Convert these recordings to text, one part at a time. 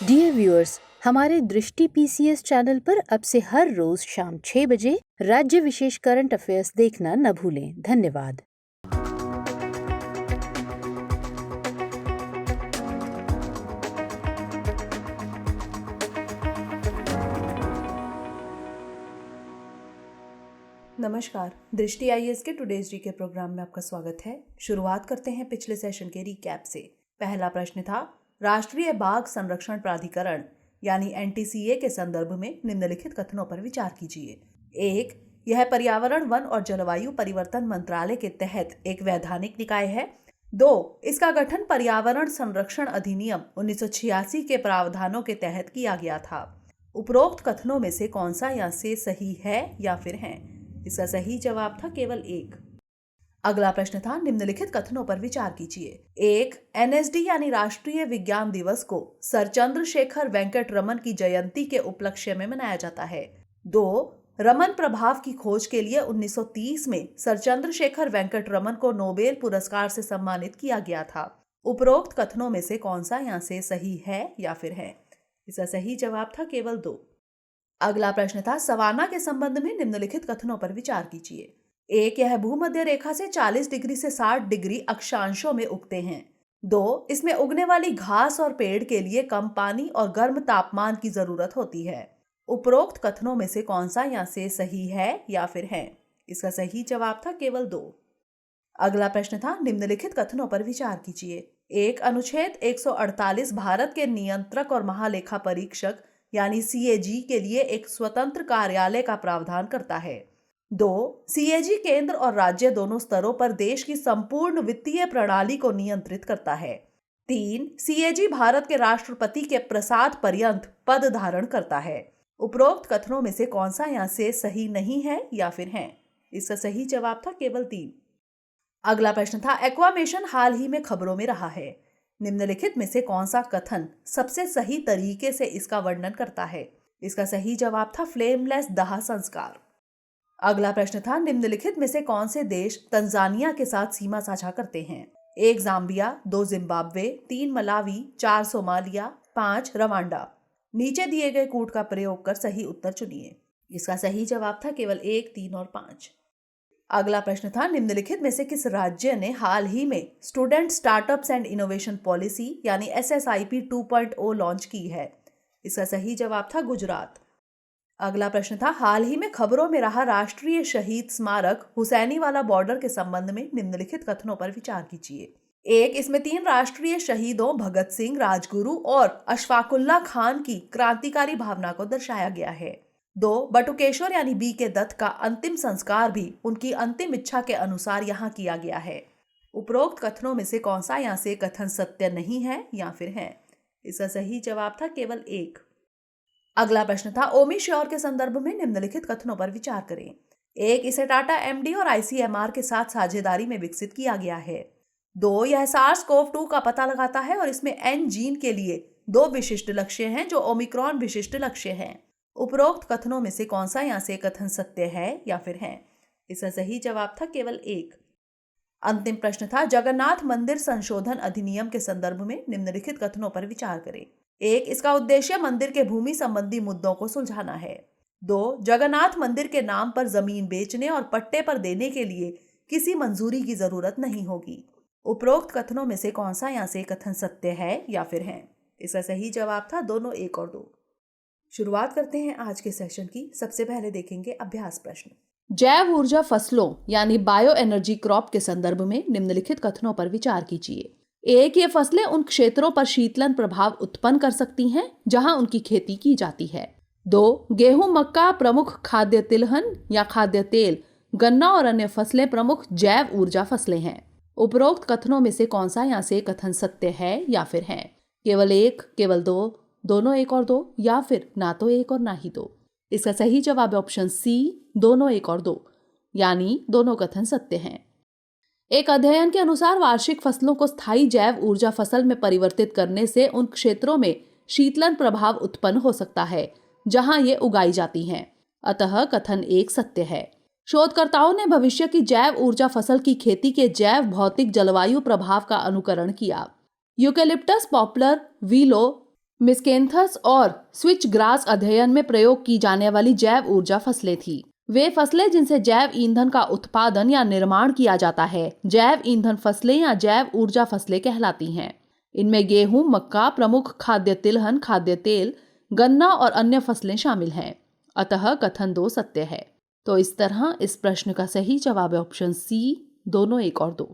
Dear viewers, हमारे दृष्टि PCS channel पर अब से हर रोज शाम 6 बजे राज्य विशेष करंट अफेयर्स देखना न भूलें। धन्यवाद। नमस्कार, दृष्टि आईएएस के टुडेज जी के प्रोग्राम में आपका स्वागत है। शुरुआत करते हैं पिछले सेशन के रिकैप से। पहला प्रश्न था, राष्ट्रीय बाघ संरक्षण प्राधिकरण यानी एनटीसीए के संदर्भ में निम्नलिखित कथनों पर विचार कीजिए। 1. यह पर्यावरण, वन और जलवायु परिवर्तन मंत्रालय के तहत एक वैधानिक निकाय है। 2. इसका गठन पर्यावरण संरक्षण अधिनियम 1986 के प्रावधानों के तहत किया गया था। उपरोक्त कथनों में से कौन सा या से सही है या फिर है? इसका सही जवाब था केवल 1। अगला प्रश्न था, निम्नलिखित कथनों पर विचार कीजिए। 1. एनएसडी यानी राष्ट्रीय विज्ञान दिवस को सर चंद्रशेखर वेंकट रमन की जयंती के उपलक्ष्य में मनाया जाता है। 2. रमन प्रभाव की खोज के लिए 1930 में सर चंद्रशेखर वेंकट रमन को नोबेल पुरस्कार से सम्मानित किया गया था। उपरोक्त कथनों में से कौन सा यहाँ से सही है या फिर है? इसका सही जवाब था केवल 2। अगला प्रश्न था, सवाना के संबंध में निम्नलिखित कथनों पर विचार कीजिए। 1. यह भूमध्य रेखा से 40 डिग्री से 60 डिग्री अक्षांशों में उगते हैं। 2. इसमें उगने वाली घास और पेड़ के लिए कम पानी और गर्म तापमान की जरूरत होती है। उपरोक्त कथनों में से कौन सा यहाँ से सही है या फिर है? इसका सही जवाब था केवल 2। अगला प्रश्न था, निम्नलिखित कथनों पर विचार कीजिए। 1. अनुच्छेद 148 भारत के नियंत्रक और महालेखा परीक्षक यानी सीएजी के लिए एक स्वतंत्र कार्यालय का प्रावधान करता है। 2. सीएजी केंद्र और राज्य दोनों स्तरों पर देश की संपूर्ण वित्तीय प्रणाली को नियंत्रित करता है। 3. सीएजी भारत के राष्ट्रपति के प्रसाद पर्यंत पद धारण करता है। उपरोक्त कथनों में से कौन सा यहाँ से सही नहीं है या फिर है? इसका सही जवाब था केवल 3। अगला प्रश्न था, एक्वामेशन हाल ही में खबरों में रहा है। निम्नलिखित में से कौन सा कथन सबसे सही तरीके से इसका वर्णन करता है? इसका सही जवाब था फ्लेमलेस दाह संस्कार। अगला प्रश्न था, निम्नलिखित में से कौन से देश तंजानिया के साथ सीमा साझा करते हैं? 1. Zambia, 2. Zimbabwe, 3. Malawi, 4. Somalia, 5. Rwanda. नीचे दिए गए कूट का प्रयोग कर सही उत्तर चुनिए। इसका सही जवाब था केवल 1, 3 और 5। अगला प्रश्न था, निम्नलिखित में से किस राज्य ने हाल ही में student startups and innovation policy यानी SSIP 2.0 लॉन्च की है? इसका सही जवाब था गुजरात। अगला प्रश्न था, हाल ही में खबरों में रहा राष्ट्रीय शहीद स्मारक हुसैनीवाला बॉर्डर के संबंध में निम्नलिखित कथनों पर विचार कीजिए। 1. इसमें 3 राष्ट्रीय शहीदों भगत सिंह, राजगुरु और अशफाकुल्ला खान की क्रांतिकारी भावना को दर्शाया गया है। 2. बटुकेश्वर यानी बी के दत्त का अंतिम संस्कार भी उनकी अंतिम इच्छा के अनुसार यहाँ किया गया है। उपरोक्त कथनों में से कौन सा यहाँ से कथन सत्य नहीं है या फिर है? इसका सही जवाब था केवल 1। अगला प्रश्न था, ओमी श्योर के संदर्भ में निम्नलिखित कथनों पर विचार करें। 1. इसे टाटा एमडी और आईसीएमआर के साथ साझेदारी में विकसित किया गया है। 2. यह SARS-CoV-2 का पता लगाता है और इसमें एन जीन के लिए 2 विशिष्ट लक्ष्य हैं जो ओमिक्रॉन विशिष्ट लक्ष्य हैं। उपरोक्त कथनों में से कौन सा यहाँ से कथन सत्य है या फिर है? इसका सही जवाब था केवल 1। अंतिम प्रश्न था, जगन्नाथ मंदिर संशोधन अधिनियम के संदर्भ में निम्नलिखित कथनों पर विचार करें। 1. इसका उद्देश्य मंदिर के भूमि संबंधी मुद्दों को सुलझाना है। 2. जगन्नाथ मंदिर के नाम पर जमीन बेचने और पट्टे पर देने के लिए किसी मंजूरी की जरूरत नहीं होगी। उपरोक्त कथनों में से कौन सा यहाँ से कथन सत्य है या फिर है? इसका सही जवाब था दोनों, 1 और 2। शुरुआत करते हैं आज के सेशन की। सबसे पहले देखेंगे अभ्यास प्रश्न। जैव ऊर्जा फसलों यानी बायो एनर्जी क्रॉप के संदर्भ में निम्नलिखित कथनों पर विचार कीजिए। 1. ये फसलें उन क्षेत्रों पर शीतलन प्रभाव उत्पन्न कर सकती हैं जहां उनकी खेती की जाती है। 2. गेहूं, मक्का प्रमुख खाद्य तिलहन या खाद्य तेल, गन्ना और अन्य फसलें प्रमुख जैव ऊर्जा फसलें हैं। उपरोक्त कथनों में से कौन सा यहाँ से कथन सत्य है या फिर है? केवल 1, केवल 2, दोनों 1 और 2 या फिर ना तो 1 और ना ही 2? इसका सही जवाब है ऑप्शन सी, दोनों 1 और 2, यानी दोनों कथन सत्य हैं। एक अध्ययन के अनुसार वार्षिक फसलों को स्थायी जैव ऊर्जा फसल में परिवर्तित करने से उन क्षेत्रों में शीतलन प्रभाव उत्पन्न हो सकता है जहां ये उगाई जाती हैं। अतः कथन 1 सत्य है। शोधकर्ताओं ने भविष्य की जैव ऊर्जा फसल की खेती के जैव भौतिक जलवायु प्रभाव का अनुकरण किया। यूकेलिप्टस पॉपुलर, विलो, मिस्केंथस और स्विच ग्रास अध्ययन में प्रयोग की जाने वाली जैव ऊर्जा फसलें थी। वे फसलें जिनसे जैव ईंधन का उत्पादन या निर्माण किया जाता है जैव ईंधन फसलें या जैव ऊर्जा फसलें कहलाती हैं। इनमें गेहूं, मक्का, प्रमुख खाद्य तिलहन, खाद्य तेल, गन्ना और अन्य फसलें शामिल हैं। अतः कथन 2 सत्य है। तो इस तरह इस प्रश्न का सही जवाब है ऑप्शन सी, दोनों 1 और 2।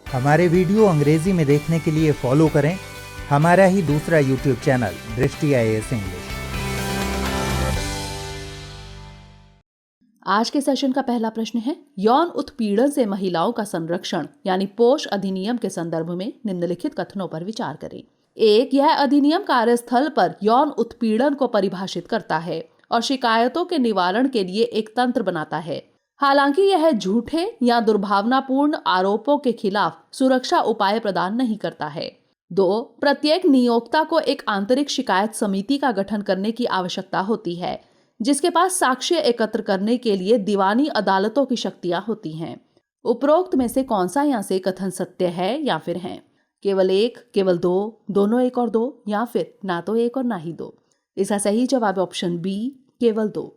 हमारे वीडियो अंग्रेजी में देखने के लिए फॉलो करें हमारा ही दूसरा यूट्यूब चैनल दृष्टि IAS इंग्लिश। आज के सेशन का पहला प्रश्न है, यौन उत्पीड़न से महिलाओं का संरक्षण यानी पोष अधिनियम के संदर्भ में निम्नलिखित कथनों पर विचार करें। 1, यह अधिनियम कार्यस्थल पर यौन उत्पीड़न को परिभाषित करता है और शिकायतों के निवारण के लिए एक तंत्र बनाता है। हालांकि यह झूठे या दुर्भावनापूर्ण आरोपों के खिलाफ सुरक्षा उपाय प्रदान नहीं करता है। 2, प्रत्येक नियोक्ता को एक आंतरिक शिकायत समिति का गठन करने की आवश्यकता होती है जिसके पास साक्ष्य एकत्र करने के लिए दीवानी अदालतों की शक्तियां होती हैं। उपरोक्त में से कौन सा यहाँ से कथन सत्य है या फिर है? केवल 1, केवल 2, दोनों 1 और 2, या फिर ना तो 1 और ना ही 2? इसका सही जवाब है ऑप्शन बी, केवल 2।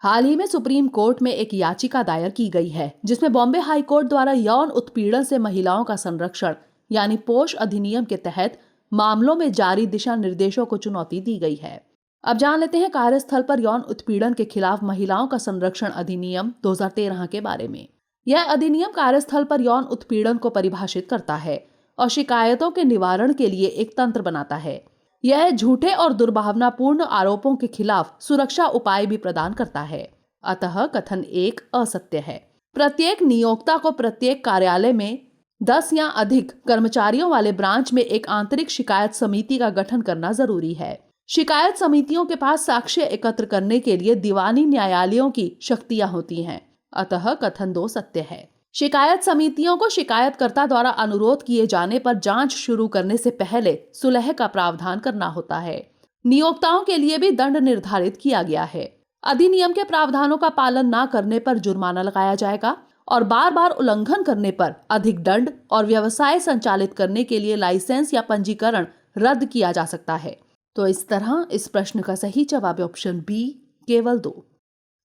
हाल ही में सुप्रीम कोर्ट में एक याचिका दायर की गई है जिसमें बॉम्बे हाई कोर्ट द्वारा यौन उत्पीड़न से महिलाओं का संरक्षण यानी पोष अधिनियम के तहत मामलों में जारी दिशा निर्देशों को चुनौती दी गई है। अब जान लेते हैं कार्यस्थल पर यौन उत्पीड़न के खिलाफ महिलाओं का संरक्षण अधिनियम 2013 के बारे में। यह अधिनियम कार्यस्थल पर यौन उत्पीड़न को परिभाषित करता है और शिकायतों के निवारण के लिए एक तंत्र बनाता है। यह झूठे और दुर्भावनापूर्ण आरोपों के खिलाफ सुरक्षा उपाय भी प्रदान करता है। अतः कथन 1 असत्य है। प्रत्येक नियोक्ता को प्रत्येक कार्यालय में 10 या अधिक कर्मचारियों वाले ब्रांच में एक आंतरिक शिकायत समिति का गठन करना जरूरी है। शिकायत समितियों के पास साक्ष्य एकत्र करने के लिए दीवानी न्यायालयों की शक्तियां होती हैं। अतः कथन 2 सत्य है। शिकायत समितियों को शिकायतकर्ता द्वारा अनुरोध किए जाने पर जांच शुरू करने से पहले सुलह का प्रावधान करना होता है। नियोक्ताओं के लिए भी दंड निर्धारित किया गया है। अधिनियम के प्रावधानों का पालन न करने पर जुर्माना लगाया जाएगा और बार बार उल्लंघन करने पर अधिक दंड और व्यवसाय संचालित करने के लिए लाइसेंस या पंजीकरण रद्द किया जा सकता है। तो इस तरह इस प्रश्न का सही जवाब है ऑप्शन बी, केवल 2।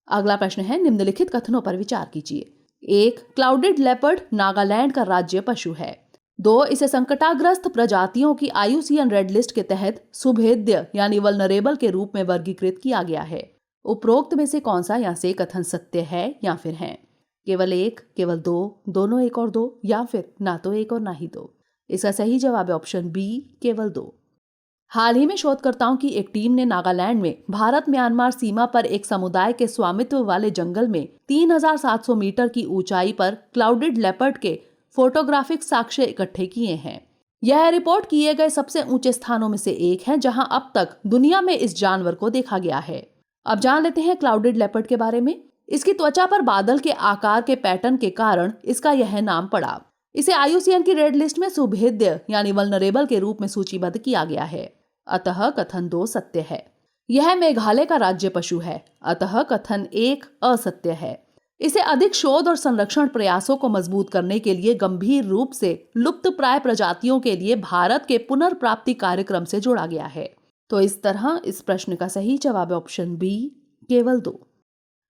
अगला प्रश्न है, निम्नलिखित कथनों पर विचार कीजिए। 1, क्लाउडेड लेपर्ड नागालैंड का राज्य पशु है। 2, इसे संकटाग्रस्त प्रजातियों की IUCN रेड लिस्ट के तहत सुभेद्य यानी वल्नरेबल के रूप में वर्गीकृत किया गया है। उपरोक्त में से कौन सा यहाँ से कथन सत्य है या फिर है? केवल 1, केवल 2, दोनों 1 और 2, या फिर ना तो 1 और ना ही 2? इसका सही जवाब है ऑप्शन बी, केवल 2। हाल ही में शोधकर्ताओं की एक टीम ने नागालैंड में भारत म्यांमार सीमा पर एक समुदाय के स्वामित्व वाले जंगल में 3700 मीटर की ऊंचाई पर क्लाउडेड लेपर्ड के फोटोग्राफिक साक्ष्य इकट्ठे किए हैं। यह रिपोर्ट किए गए सबसे ऊंचे स्थानों में से एक है जहां अब तक दुनिया में इस जानवर को देखा गया है। अब जान लेते हैं क्लाउडेड लेपर्ड के बारे में। इसकी त्वचा पर बादल के आकार के पैटर्न के कारण इसका यह नाम पड़ा। इसे IUCN की रेड लिस्ट में सुभेद्य यानी वल्नरेबल के रूप में सूचीबद्ध किया गया है। अतः कथन 2 सत्य है। यह मेघालय का राज्य पशु है। अतः कथन 1 असत्य है। इसे अधिक शोध और संरक्षण प्रयासों को मजबूत करने के लिए गंभीर रूप से लुप्तप्राय प्रजातियों के लिए भारत के पुनर्प्राप्ति कार्यक्रम से जोड़ा गया है। तो इस तरह इस प्रश्न का सही जवाब है ऑप्शन बी, केवल 2।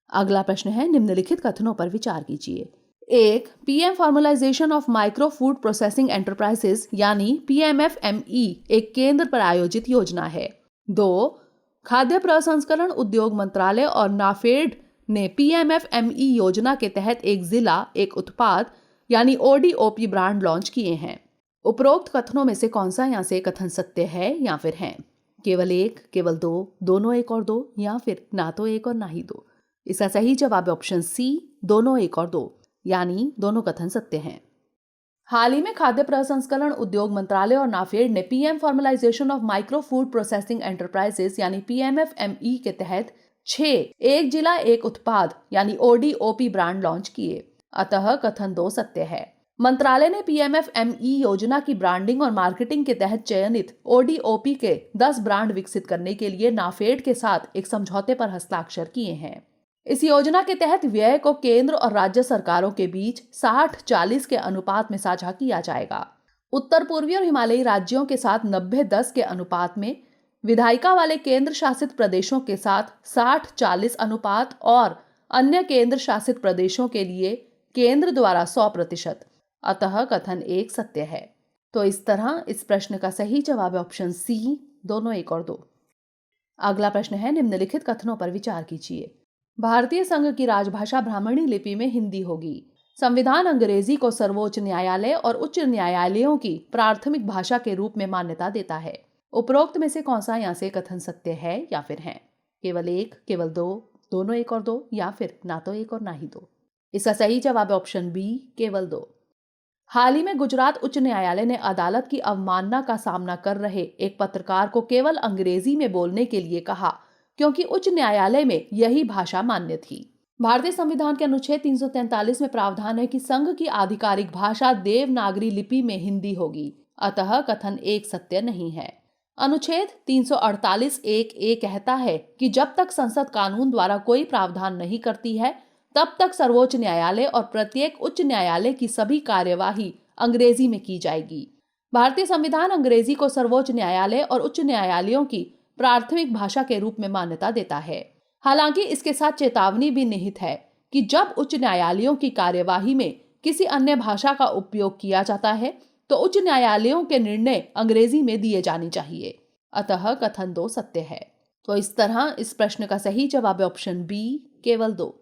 अगला प्रश्न है, निम्नलिखित कथनों पर विचार कीजिए। 1, PM formalisation of micro food processing enterprises यानी PMFME एक केंद्र पर आयोजित योजना है। 2, खाद्य प्रसंस्करण उद्योग मंत्रालय और नाफेड ने PMFME योजना के तहत एक जिला एक उत्पाद यानी ODOP ब्रांड लॉन्च किए हैं। उपरोक्त कथनों में से कौन सा यहाँ से कथन सत्य है या फिर है? केवल 1, केवल 2, दोनों 1 और 2, या फिर ना तो 1 और ना ही 2? इसका सही जवाब है ऑप्शन सी, दोनों 1 और 2, यानी दोनों कथन सत्य हैं। हाल ही में खाद्य प्रसंस्करण उद्योग मंत्रालय और नाफेड ने PM formalisation of micro food processing enterprises यानी PMFME के तहत 6 एक जिला एक उत्पाद यानी ODOP ब्रांड लॉन्च किए। अतः कथन 2 सत्य है। मंत्रालय ने PMFME योजना की ब्रांडिंग और मार्केटिंग के तहत चयनित ODOP के 10 ब्रांड विकसित करने के लिए नाफेड के साथ एक समझौते पर हस्ताक्षर किए हैं। इस योजना के तहत व्यय को केंद्र और राज्य सरकारों के बीच 60-40 के अनुपात में साझा किया जाएगा। उत्तर पूर्वी और हिमालयी राज्यों के साथ 90-10 के अनुपात में विधायिका वाले केंद्र शासित प्रदेशों के साथ 60-40 अनुपात और अन्य केंद्र शासित प्रदेशों के लिए केंद्र द्वारा 100%। अतः कथन 1 सत्य है। तो इस तरह इस प्रश्न का सही जवाब है ऑप्शन सी, दोनों 1 और 2। अगला प्रश्न है, निम्नलिखित कथनों पर विचार कीजिए। भारतीय संघ की राजभाषा ब्राह्मणी लिपि में हिंदी होगी। संविधान अंग्रेजी को सर्वोच्च न्यायालय और उच्च न्यायालयों की प्राथमिक भाषा के रूप में मान्यता देता है। उपरोक्त में से कौन सा यहाँ से कथन सत्य है या फिर है? केवल 1, केवल 2, दोनों 1 और 2, या फिर ना तो 1 और ना ही 2। इसका सही जवाब है ऑप्शन बी, केवल 2। हाल ही में गुजरात उच्च न्यायालय ने अदालत की अवमानना का सामना कर रहे एक पत्रकार को केवल अंग्रेजी में बोलने के लिए कहा, क्योंकि उच्च न्यायालय में यही भाषा मान्य थी। भारतीय संविधान के अनुच्छेद 343 में प्रावधान है कि संघ की आधिकारिक भाषा देवनागरी लिपि में हिंदी होगी। अतः कथन 1 सत्य नहीं है। अनुच्छेद 348(1)(a) कहता है कि जब तक संसद कानून द्वारा कोई प्रावधान नहीं करती है, तब तक सर्वोच्च न्यायालय और प्रत्येक उच्च न्यायालय की सभी कार्यवाही अंग्रेजी में की जाएगी। भारतीय संविधान अंग्रेजी को सर्वोच्च न्यायालय और उच्च न्यायालयों की प्राथमिक भाषा के रूप में मान्यता देता है। हालांकि इसके साथ चेतावनी भी निहित है कि जब उच्च न्यायालयों की कार्यवाही में किसी अन्य भाषा का उपयोग किया जाता है तो उच्च न्यायालयों के निर्णय अंग्रेजी में दिए जाने चाहिए। अतः कथन 2 सत्य है। तो इस तरह इस प्रश्न का सही जवाब है ऑप्शन बी, केवल 2।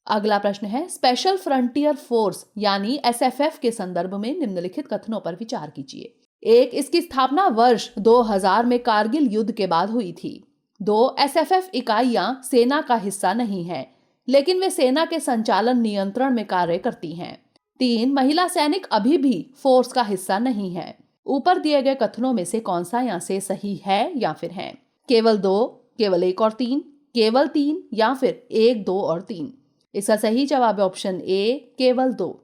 अगला प्रश्न है, स्पेशल फ्रंटियर फोर्स यानी SFF के संदर्भ में निम्नलिखित कथनों पर विचार कीजिए। 1, इसकी स्थापना वर्ष 2000 में कारगिल युद्ध के बाद हुई थी। 2, SFF इकाइयां सेना का हिस्सा नहीं है, लेकिन वे सेना के संचालन नियंत्रण में कार्य करती हैं। 3, महिला सैनिक अभी भी फोर्स का हिस्सा नहीं है। ऊपर दिए गए कथनों में से कौन सा यहाँ से सही है या फिर है? केवल 2, केवल 1 और 3, केवल 3, या फिर 1, 2 और 3। इसका सही जवाब है ऑप्शन ए, केवल 2।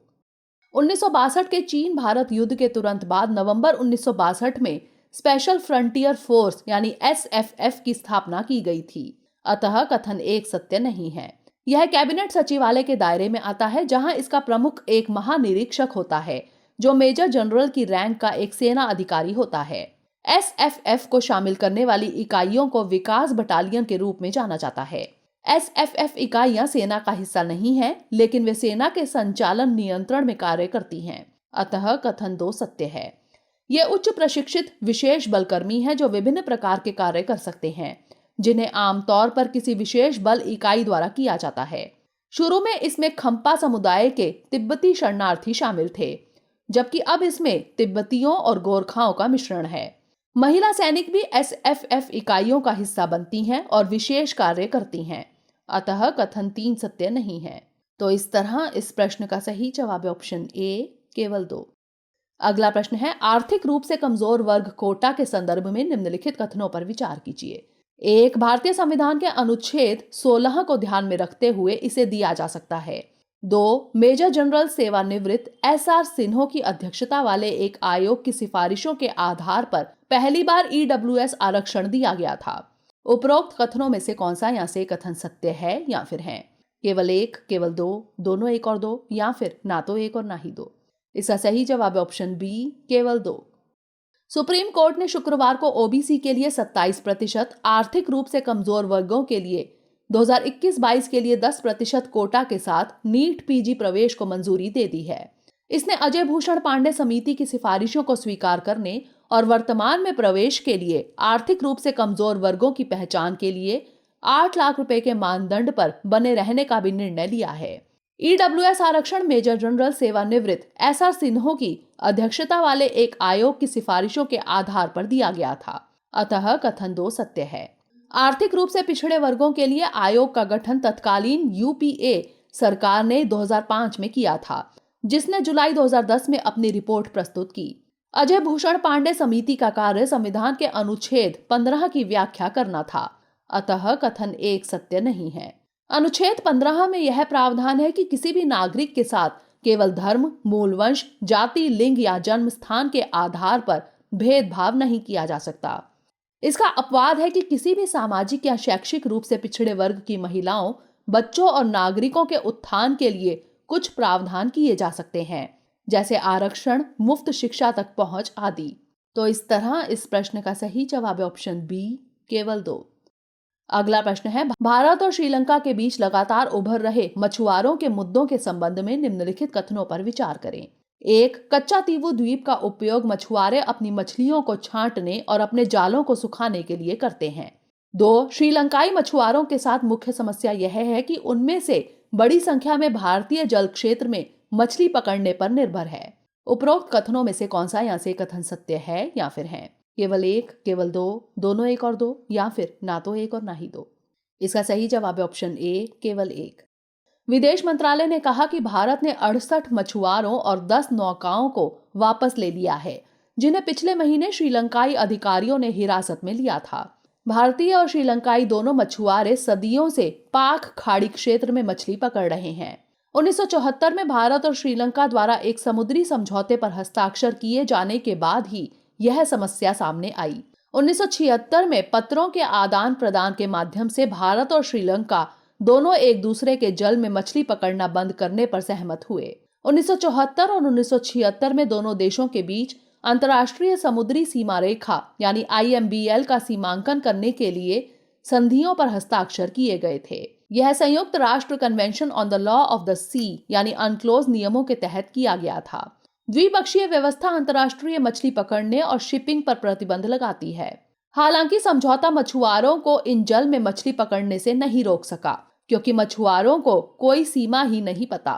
1962 के चीन भारत युद्ध के तुरंत बाद नवंबर 1962 में स्पेशल फ्रंटियर फोर्स यानी SFF की स्थापना की गई थी। अतः कथन 1 सत्य नहीं है। यह कैबिनेट सचिवालय के दायरे में आता है, जहां इसका प्रमुख एक महानिरीक्षक होता है जो मेजर जनरल की रैंक का एक सेना अधिकारी होता है। SFF को शामिल करने वाली इकाइयों को विकास बटालियन के रूप में जाना जाता है। SFF इकाइयां सेना का हिस्सा नहीं है, लेकिन वे सेना के संचालन नियंत्रण में कार्य करती हैं। अतः कथन 2 सत्य है। ये उच्च प्रशिक्षित विशेष बलकर्मी हैं जो विभिन्न प्रकार के कार्य कर सकते हैं, जिन्हें आमतौर पर किसी विशेष बल इकाई द्वारा किया जाता है। शुरू में इसमें खम्पा समुदाय के तिब्बती शरणार्थी शामिल थे, जबकि अब इसमें तिब्बतियों और गोरखाओं का मिश्रण है। महिला सैनिक भी SFF इकाइयों का हिस्सा बनती हैं और विशेष कार्य करती हैं। अतः कथन 3 सत्य नहीं है। तो इस तरह इस प्रश्न का सही जवाब है ऑप्शन ए, केवल 2। अगला प्रश्न है, आर्थिक रूप से कमजोर वर्ग कोटा के संदर्भ में निम्नलिखित कथनों पर विचार कीजिए। 1, भारतीय संविधान के अनुच्छेद 16 को ध्यान में रखते हुए इसे दिया जा सकता है। 2, मेजर जनरल सेवानिवृत्त SR सिन्हा की अध्यक्षता वाले एक आयोग की सिफारिशों के आधार पर पहली बार EWS आरक्षण दिया गया था। उपरोक्त कथनों में से कौन सा यहाँ से कथन सत्य है या फिर है? केवल 1, केवल 2, दोनों 1 और 2, या फिर ना तो 1 और ना ही 2। इसका सही जवाब है ऑप्शन बी, केवल 2। सुप्रीम कोर्ट ने शुक्रवार को OBC के लिए 27%, आर्थिक रूप से कमजोर वर्गों के लिए 2021-22 के लिए 10% कोटा के साथ नीट PG प्रवेश को मंजूरी दे दी है। इसने अजय भूषण पांडे समिति की सिफारिशों को स्वीकार करने और वर्तमान में प्रवेश के लिए आर्थिक रूप से कमजोर वर्गों की पहचान के लिए 8 लाख रुपए के मानदंड पर बने रहने का भी निर्णय लिया है। EWS आरक्षण मेजर जनरल सेवानिवृत्त SR सिन्हा की अध्यक्षता वाले एक आयोग की सिफारिशों के आधार पर दिया गया था। अतः कथन 2 सत्य है। आर्थिक रूप से पिछड़े वर्गों के लिए आयोग का गठन तत्कालीन UPA सरकार ने 2005 में किया था, जिसने जुलाई 2010 में अपनी रिपोर्ट प्रस्तुत की। अजय भूषण पांडे समिति का कार्य संविधान के अनुच्छेद 15 की व्याख्या करना था। अतः कथन 1 सत्य नहीं है। अनुच्छेद 15 में यह प्रावधान है कि किसी भी नागरिक के साथ केवल धर्म, मूल वंश, जाति, लिंग या जन्म स्थान के आधार पर भेदभाव नहीं किया जा सकता। इसका अपवाद है कि किसी भी सामाजिक या शैक्षिक रूप से पिछड़े वर्ग की महिलाओं, बच्चों और नागरिकों के उत्थान के लिए कुछ प्रावधान किए जा सकते हैं, जैसे आरक्षण, मुफ्त शिक्षा तक पहुंच आदि। तो इस तरह इस प्रश्न का सही जवाब है ऑप्शन बी, केवल 2। अगला प्रश्न है, भारत और श्रीलंका के बीच लगातार उभर रहे मछुआरों के मुद्दों के संबंध में निम्नलिखित कथनों पर विचार करें। 1. कच्चा तीवू द्वीप का उपयोग मछुआरे अपनी मछलियों को छांटने और अपने जालों को सुखाने के लिए करते हैं। 2. श्रीलंकाई मछुआरों के साथ मुख्य समस्या यह है कि उनमें से बड़ी संख्या में भारतीय जल क्षेत्र में मछली पकड़ने पर निर्भर है। उपरोक्त कथनों में से कौन सा यहाँ से कथन सत्य है या फिर है? केवल 1, केवल 2, दोनों 1 और 2, या फिर ना तो 1 और ना ही 2। इसका सही जवाब है ऑप्शन ए, केवल 1। विदेश मंत्रालय ने कहा कि भारत ने 68 मछुआरों और 10 नौकाओं को वापस ले लिया है, जिन्हें पिछले महीने श्रीलंकाई अधिकारियों ने हिरासत में लिया था। भारतीय और श्रीलंकाई दोनों मछुआरे सदियों से पाक खाड़ी क्षेत्र में मछली पकड़ रहे हैं। 1974 में भारत और श्रीलंका द्वारा एक समुद्री समझौते पर हस्ताक्षर किए जाने के बाद ही यह समस्या सामने आई। 1976 में पत्रों के आदान प्रदान के माध्यम से भारत और श्रीलंका दोनों एक दूसरे के जल में मछली पकड़ना बंद करने पर सहमत हुए। 1974 और 1976 में दोनों देशों के बीच अंतर्राष्ट्रीय समुद्री सीमा रेखा यानी IMBL का सीमांकन करने के लिए संधियों पर हस्ताक्षर किए गए थे। यह संयुक्त राष्ट्र convention on the law of the sea यानी अनक्लोज नियमों के तहत किया गया था। द्विपक्षीय व्यवस्था अंतर्राष्ट्रीय मछली पकड़ने और शिपिंग पर प्रतिबंध लगाती है। हालांकि समझौता मछुआरों को इन जल में मछली पकड़ने से नहीं रोक सका, क्योंकि मछुआरों को कोई सीमा ही नहीं पता।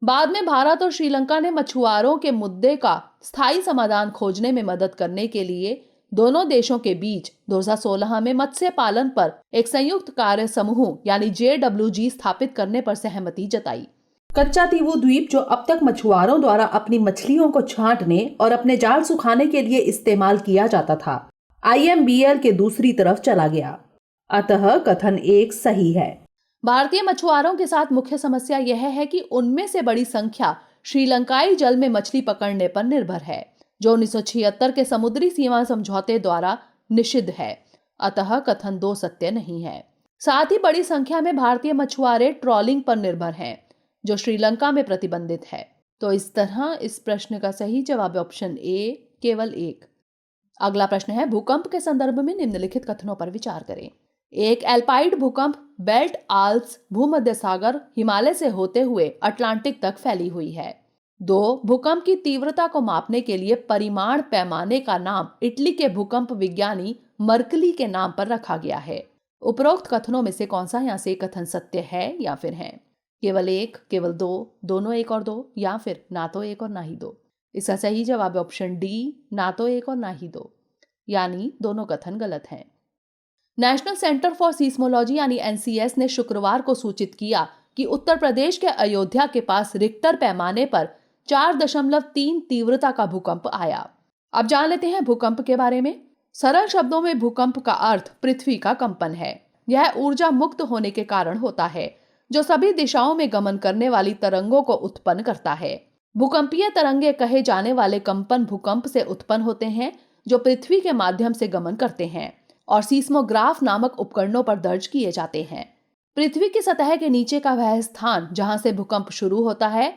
बाद में भारत और श्रीलंका ने मछुआरों के मुद्दे का स्थायी समाधान खोजने में मदद करने के लिए दोनों देशों के बीच 2016 में मत्स्य पालन पर एक संयुक्त कार्य समूह यानी JWG स्थापित करने पर सहमति जताई। कच्चा तीवू द्वीप, जो अब तक मछुआरों द्वारा अपनी मछलियों को छांटने और अपने जाल सुखाने के लिए इस्तेमाल किया जाता था, IMBL के दूसरी तरफ चला गया। अतः कथन 1 सही है। भारतीय मछुआरों के साथ मुख्य समस्या यह है कि उनमें से बड़ी संख्या श्रीलंकाई जल में मछली पकड़ने पर निर्भर है, जो 1976 के समुद्री सीमा समझौते द्वारा निषिद्ध है। अतः कथन 2 सत्य नहीं है। साथ ही बड़ी संख्या में भारतीय मछुआरे ट्रॉलिंग पर निर्भर हैं, जो श्रीलंका में प्रतिबंधित है। तो इस तरह इस प्रश्न का सही जवाब है ऑप्शन ए, केवल 1। अगला प्रश्न है, भूकंप के संदर्भ में निम्नलिखित कथनों पर विचार करें। 1. एल्पाइड भूकंप बेल्ट आल्प्स भूमध्य सागर हिमालय से होते हुए अटलांटिक तक फैली हुई है। 2. भूकंप की तीव्रता को मापने के लिए परिमाण पैमाने का नाम इटली के भूकंप विज्ञानी मर्कली के नाम पर रखा गया है। उपरोक्त कथनों में से कौन सा यहाँ से कथन सत्य है या फिर है? केवल 1, केवल 2, दोनों 1 और 2, या फिर ना तो 1 और ना ही 2। इसका सही जवाब है ऑप्शन डी, ना तो 1 और ना ही 2, यानी दोनों कथन गलत हैं। नेशनल सेंटर फॉर सीस्मोलॉजी यानी NCS ने शुक्रवार को सूचित किया कि उत्तर प्रदेश के अयोध्या के पास रिक्टर पैमाने पर 4.3 तीव्रता का भूकंप आया। अब जान लेते हैं भूकंप के बारे में। सरल शब्दों में भूकंप का अर्थ पृथ्वी का कंपन है। यह ऊर्जा मुक्त होने के कारण होता है, जो सभी दिशाओं में गमन करने वाली तरंगों को उत्पन्न करता है। भूकंपीय तरंगे कहे जाने वाले कंपन भूकंप से उत्पन्न होते हैं, जो पृथ्वी के माध्यम से गमन करते हैं और सीस्मोग्राफ नामक उपकरणों पर दर्ज किए जाते हैं। पृथ्वी की सतह के नीचे का वह स्थान जहां से भूकंप शुरू होता है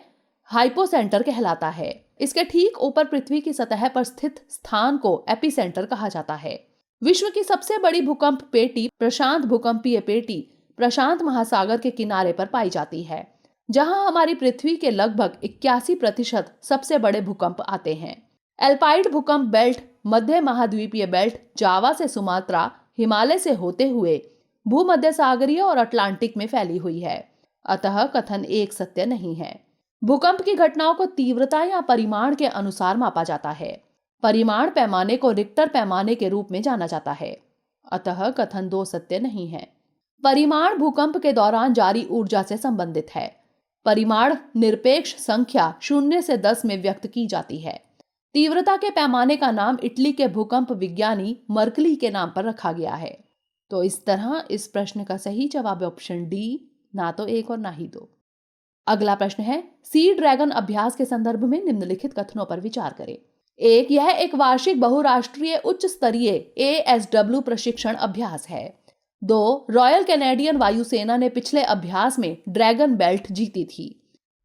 हाइपोसेंटर कहलाता है। इसके ठीक ऊपर पृथ्वी की सतह पर स्थित स्थान को एपिसेंटर कहा जाता है। विश्व की सबसे बड़ी भूकंप पेटी प्रशांत भूकंपीय पेटी प्रशांत महासागर के किनारे पर पाई जाती है, जहां हमारी पृथ्वी के लगभग 81% सबसे बड़े भूकंप आते हैं। एल्पाइड भूकंप बेल्ट मध्य महाद्वीपीय बेल्ट जावा से सुमात्रा हिमालय से होते हुए भूमध्य सागरीय और अटलांटिक में फैली हुई है। अतः कथन 1 सत्य नहीं है। भूकंप की घटनाओं को तीव्रता या परिमाण के अनुसार मापा जाता है। परिमाण पैमाने को रिक्टर पैमाने के रूप में जाना जाता है। अतः कथन 2 सत्य नहीं है। परिमाण भूकंप के दौरान जारी ऊर्जा से संबंधित है। परिमाण निरपेक्ष संख्या 0 से 10 में व्यक्त की जाती है। तीव्रता के पैमाने का नाम इटली के भूकंप विज्ञानी मर्कली के नाम पर रखा गया है। तो इस तरह इस प्रश्न का सही जवाब है ऑप्शन डी, ना तो 1 और ना ही 2। अगला प्रश्न है, सी ड्रैगन अभ्यास के संदर्भ में निम्नलिखित कथनों पर विचार करें। 1. यह एक वार्षिक बहुराष्ट्रीय उच्च स्तरीय ASW प्रशिक्षण अभ्यास है। 2. रॉयल कैनेडियन वायुसेना ने पिछले अभ्यास में ड्रैगन बेल्ट जीती थी।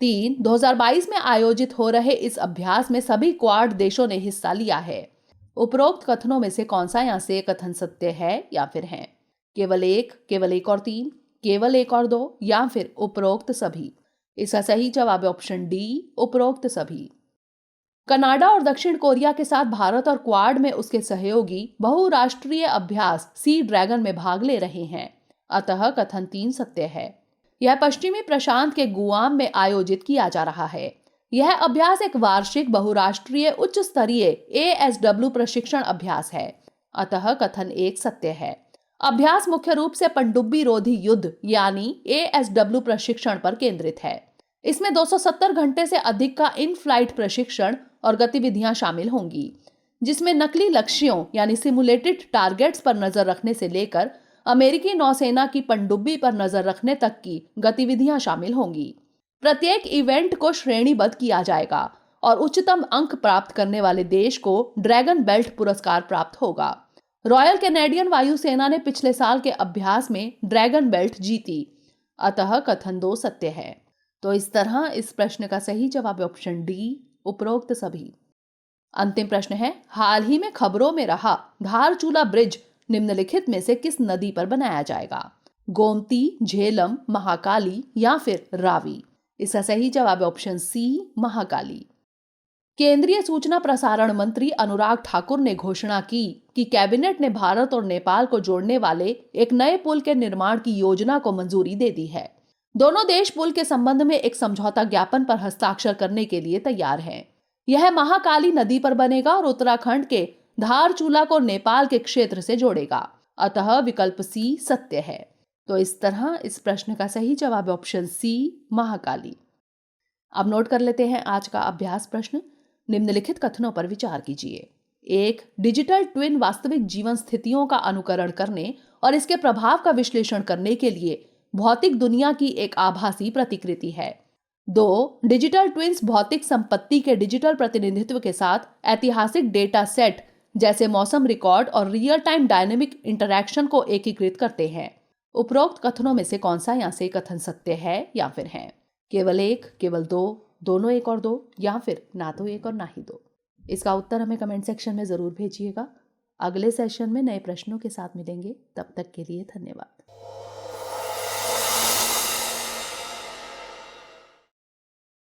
3. 2022 में आयोजित हो रहे इस अभ्यास में सभी क्वाड देशों ने हिस्सा लिया है। उपरोक्त कथनों में से कौन सा यहाँ से कथन सत्य है या फिर है? केवल एक और तीन, केवल एक और दो, या फिर उपरोक्त सभी? इसका सही जवाब है ऑप्शन डी, उपरोक्त सभी। कनाडा और दक्षिण कोरिया के साथ भारत और क्वाड में उसके सहयोगी बहुराष्ट्रीय अभ्यास सी ड्रैगन में भाग ले रहे हैं, अतः कथन 3 सत्य है। यह पश्चिमी प्रशांत के गुआम में आयोजित किया जा रहा है। यह अभ्यास एक वार्षिक बहुराष्ट्रीय उच्च स्तरीय ASW प्रशिक्षण अभ्यास है, अतः कथन 1 सत्य है। अभ्यास मुख्य रूप से पनडुब्बी रोधी युद्ध यानी ASW प्रशिक्षण पर केंद्रित है। इसमें 270 घंटे से अधिक का इन फ्लाइट प्रशिक्षण और गतिविधियां शामिल होंगी, जिसमें नकली लक्ष्यों यानी सिमुलेटेड टारगेट्स पर नजर रखने से लेकर अमेरिकी नौसेना की पनडुब्बी पर नजर रखने तक की गतिविधियां शामिल होंगी। प्रत्येक इवेंट को श्रेणीबद्ध किया जाएगा और उच्चतम अंक प्राप्त करने वाले देश को ड्रैगन बेल्ट पुरस्कार प्राप्त होगा। रॉयल कैनेडियन वायुसेना ने पिछले साल के अभ्यास में ड्रैगन बेल्ट जीती, अतः कथन 2 सत्य है। तो इस तरह इस प्रश्न का सही जवाब है ऑप्शन डी, उपरोक्त सभी। अंतिम प्रश्न है, हाल ही में खबरों में रहा धारचूला ब्रिज निम्नलिखित में से किस नदी पर बनाया जाएगा? गोमती, झेलम, महाकाली या फिर रावी? इसका सही जवाब है ऑप्शन सी, महाकाली। केंद्रीय सूचना प्रसारण मंत्री अनुराग ठाकुर ने घोषणा की कि कैबिनेट ने भारत और नेपाल को जोड़ने वाले एक नए पुल के निर्माण की योजना को मंजूरी दे दी है। दोनों देश पुल के संबंध में एक समझौता ज्ञापन पर हस्ताक्षर करने के लिए तैयार हैं। यह महाकाली नदी पर बनेगा और उत्तराखंड के धारचूला को नेपाल के क्षेत्र से जोड़ेगा, अतः विकल्प सी सत्य है। तो इस तरह इस प्रश्न का सही जवाब है ऑप्शन सी, महाकाली। अब नोट कर लेते हैं आज का अभ्यास प्रश्न। निम्नलिखित कथनों पर विचार कीजिए। 1. डिजिटल ट्विन वास्तविक जीवन स्थितियों का अनुकरण करने और इसके प्रभाव का विश्लेषण करने के लिए भौतिक दुनिया की एक आभासी प्रतिकृति है। 2. डिजिटल ट्विन्स भौतिक संपत्ति के डिजिटल प्रतिनिधित्व के साथ ऐतिहासिक डेटा सेट जैसे मौसम रिकॉर्ड और रियल टाइम डायनेमिक इंटरैक्शन को एकीकृत करते हैं। उपरोक्त कथनों में से कौन सा यहाँ से कथन सत्य है या फिर है? केवल एक, केवल दो, दोनों एक और दो, या फिर ना तो एक और ना ही दो? इसका उत्तर हमें कमेंट सेक्शन में जरूर भेजिएगा। अगले सेशन में नए प्रश्नों के साथ मिलेंगे, तब तक के लिए धन्यवाद।